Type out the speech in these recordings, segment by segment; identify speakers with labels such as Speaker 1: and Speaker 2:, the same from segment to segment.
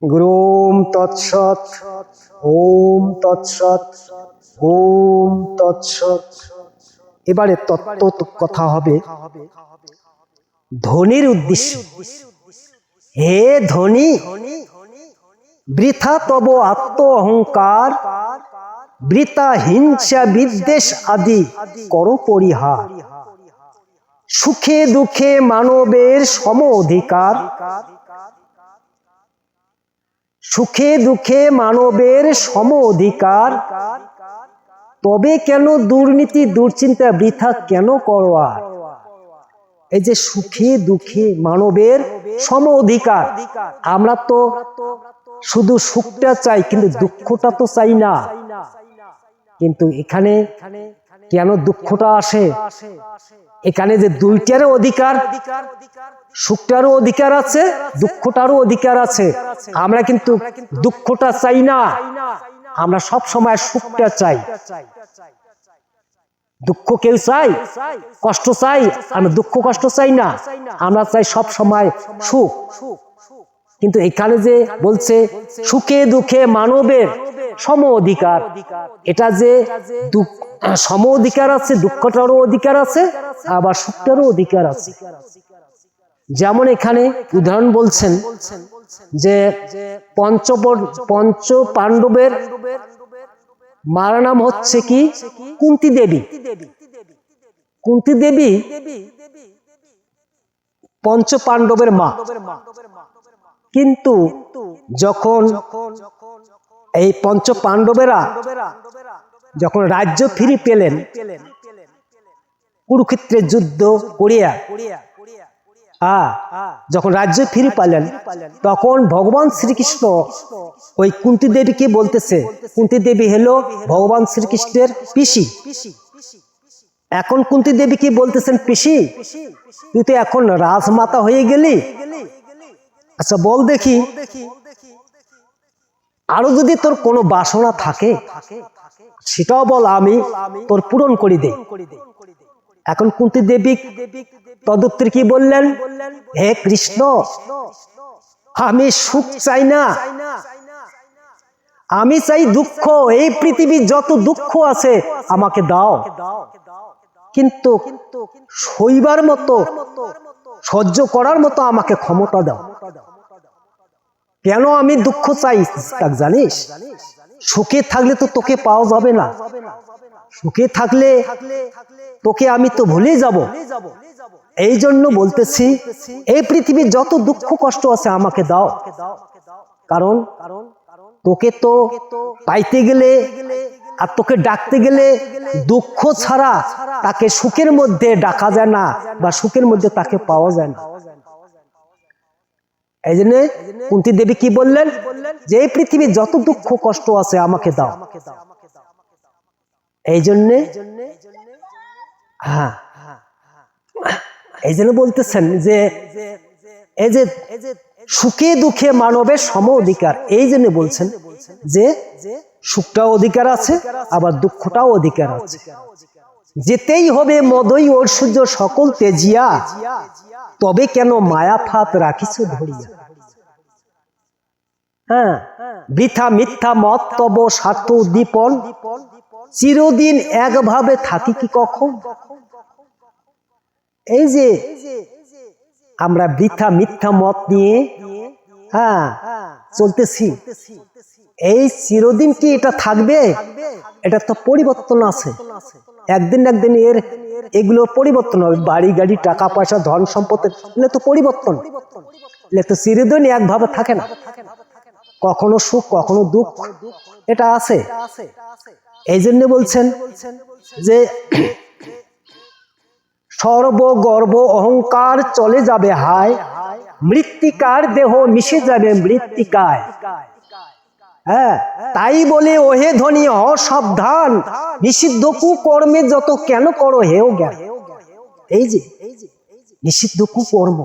Speaker 1: গুরুম তৎসৎ। ওম তৎসৎ। ওম তৎসৎ। এবারে তত্ত্ব কথা হবে ধনির উদ্দেশ্যে। হে ধনী, বৃথা তব আত্ম অহংকার, বৃথা হিংসা বিদ্বেষ আদি কর পরিহার। সুখে দুঃখে মানবের সম অধিকার, সুখে দুঃখে মানবের সম অধিকার, তবে কেন দুর্নীতি দুশ্চিন্তা বৃথা কেন করো আর। এই যে সুখে দুঃখে মানবের সম অধিকার, আমরা তো শুধু সুখটা চাই কিন্তু দুঃখটা তো চাই না। কিন্তু এখানে কেন দুঃখটা আসে? এখানে যে দুইটারও অধিকার, সুখটারও অধিকার আছে, দুঃখটারও অধিকার আছে। আমরা কিন্তু দুঃখটা চাই না, আমরা সব সময় সুখটা চাই। দুঃখ কেউ চাই? কষ্ট চাই? আমরা দুঃখ কষ্ট চাই না, আমরা চাই সব সময় সুখ। কিন্তু এখানে যে বলছে সুখে দুঃখে মানবের সম অধিকার, এটা যে সম অধিকার আছে, দুঃখটারও অধিকার আছে, আবার সুখটারও অধিকার আছে। যেমন এখানে উদাহরণ বলছেন যে পঞ্চ পাণ্ডবের মার নাম হচ্ছে কি? কুন্তী দেবী। কুন্তী দেবী পঞ্চ পাণ্ডবের মা। কিন্তু যখন এই পঞ্চ পাণ্ডবেরা যখন রাজ্য ফিরে পেলেন, কুরুক্ষেত্রের যুদ্ধ করিয়া যখন রাজ্য ফিরে পেলেন, তখন ভগবান শ্রীকৃষ্ণ ওই কুন্তী দেবীকে বলতেছে, কুন্তী দেবী হলো ভগবান শ্রীকৃষ্ণের পিসি। এখন কুন্তী দেবী কি বলতেছেন, পিসি তুই তো এখন রাজমাতা হয়ে গেলি, আচ্ছা বল দেখি আরো যদি তোর কোনো বাসনা থাকে সেটাও বল, আমি তোর পূরণ করে দেই। এখন কুন্তী দেবী তদুত্তর কি বললেন, হে কৃষ্ণ, আমি সুখ চাই না, আমি চাই দুঃখ। এই পৃথিবীর যত দুঃখ আছে আমাকে দাও, কিন্তু সইবার মতো, সহ্য করার মতো আমাকে ক্ষমতা দাও। কেন আমি দুঃখ চাই জানিস? সুখে থাকলে তো তোকে পাওয়া যাবে না, সুখে থাকলে তোকে আমি তো ভুলে যাব। এই জন্য বলতেছি এই পৃথিবীর যত দুঃখ কষ্ট আছে আমাকে দাও, কারণ তোকে তো পাইতে গেলে আর তোকে ডাকতে গেলে দুঃখ ছাড়া তাকে সুখের মধ্যে ডাকা যায় না, বা সুখের মধ্যে তাকে পাওয়া যায় না। এই জন্য কুন্তী দেবী কি বললেন, যে এই পৃথিবীর যত দুঃখ কষ্ট আছে আমাকে দাও। এই জন্যে এই জন্য বলতেছেন যে এই যে সুখে দুঃখে মানবের সম অধিকার, এই জন্য বলছেন যে সুখটাও অধিকার আছে, আবার দুঃখটাও অধিকার আছে। যেতেই হবে মদই ঐশ্বর্য সকল তেজিয়া, তবে কেন মায়া ফাঁদ রাখিছ ধরিয়া। বৃথা মিথ্যা মত তব স্বার্থ উদ্দীপন, চিরদিন একভাবে থাকি কি কখন। এই যে আমরা বৃথা মিথ্যা মত নিয়ে চলতেছি, এই চিরদিন কি এটা থাকবে? এটা তো পরিবর্তন আছে, একদিন একদিন এগুলো পরিবর্তন হবে। বাড়ি গাড়ি টাকা পয়সা ধন সম্পদের এগুলো তো পরিবর্তন, এগুলো তো চিরদিন একভাবে থাকে না, কখনো সুখ কখনো দুঃখ, এটা আছে। এই জন্য বলছেন যে সর্বগর্ব অহংকার চলে যাবে হায়, মৃত্তিকার দেহ মিশে যাবে মৃত্তিকায়। তাই বলে ওহে ধনী হ সাবধান, নিষিদ্ধ কুকর্মে যত কেন করো হেও জ্ঞান। এই যে নিষিদ্ধ কুকর্ম,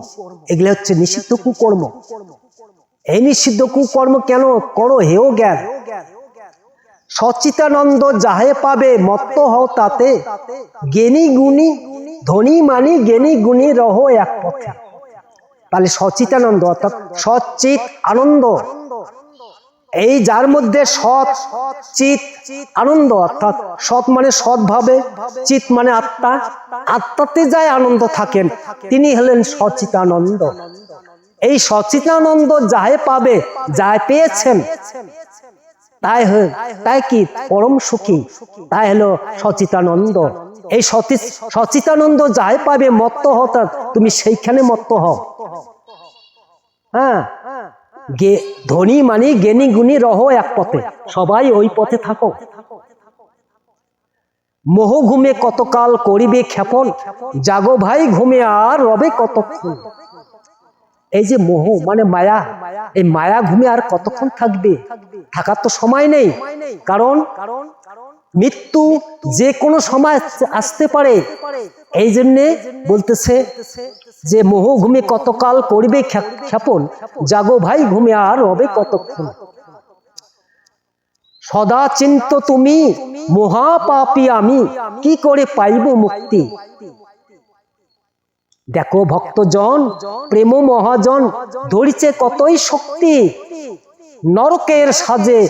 Speaker 1: এগুলো হচ্ছে নিষিদ্ধ কুকর্ম। এই নিষিদ্ধ কুকর্ম কেন করো হেও জ্ঞান। সচ্চিদানন্দ যাহে পাবে মত্ত হও তাতে, জ্ঞানী গুণী ধনী মানি জ্ঞানী গুণী রহ এক পথে। তাহলে সচিতানন্দ অর্থাৎ সচিত আনন্দ, এই যার মধ্যে সৎ চিত আনন্দ, অর্থাৎ সৎ মানে সৎভাবে, চিত মানে আত্মা, আত্মাতে যায় আনন্দ থাকেন, তিনি হলেন সচিতানন্দ। এই সচিতানন্দ যাহে পাবে, যাই পেয়েছেন তাই কি পরম সুখী, তাই হলো সচিতানন্দ। এই সচিতানন্দ যাই পাবে মত্ত হঠাৎ তুমি সেইখানে মত্ত হও। হ্যাঁ, ধনী মানি জ্ঞানী গুণী রহ এক পথে, সবাই ওই পথে থাকো। মোহ ঘুমে কতকাল করিবে ক্ষেপণ, জাগো ভাই ঘুমে আর রবে কতক্ষণ। এই যে মোহ মানে মায়া, এই মায়া ঘুমে আর কতক্ষণ থাকবে, থাকার তো সময় নেই। কারণ মৃত্যু যে কোনো সময় আসতে পারে। এই জন্যে বলতেছে যে মোহ ঘুমে কতকাল করিবে ক্ষেপণ, জাগো ভাই ঘুমে আর রবে কতক্ষণ। সদা চিন্ত তুমি মহাপাপী আমি, কি করে পাইব মুক্তি। দেখো ভক্তজন প্রেম মহাজন ধরিছে কতই শক্তি, নরকের সাজে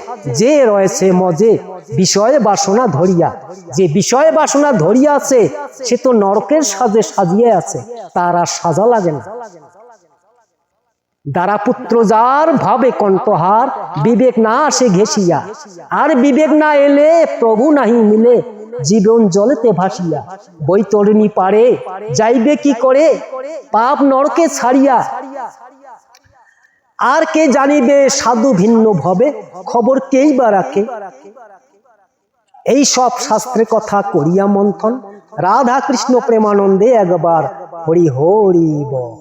Speaker 1: যে রয়েছে মজে বিষয় বাসনা ধরিয়া। যে বিষয় বাসনা ধরিয়া আছে সে তো নরকের সাজে সাজিয়ে আছে, তার আর সাজা লাগে না। দ্বারা পুত্র যার ভাবে কণ্ঠহার, বিবেক না আসে ঘেঁষিয়া, আর বিবেক না এলে প্রভু নাহি মিলে, জীবন জলেতে ভাসিয়া। বৈতরণী পারে যাইবে কি করে, পাপ নরকে ছাড়িয়া। আর কে জানিবে সাধু ভিন্ন ভবে, খবর কেই বা রাখে। এই সব শাস্ত্রে কথা করিয়া মন্থন, রাধা কৃষ্ণ প্রেমানন্দে একবার হরি হরি বল।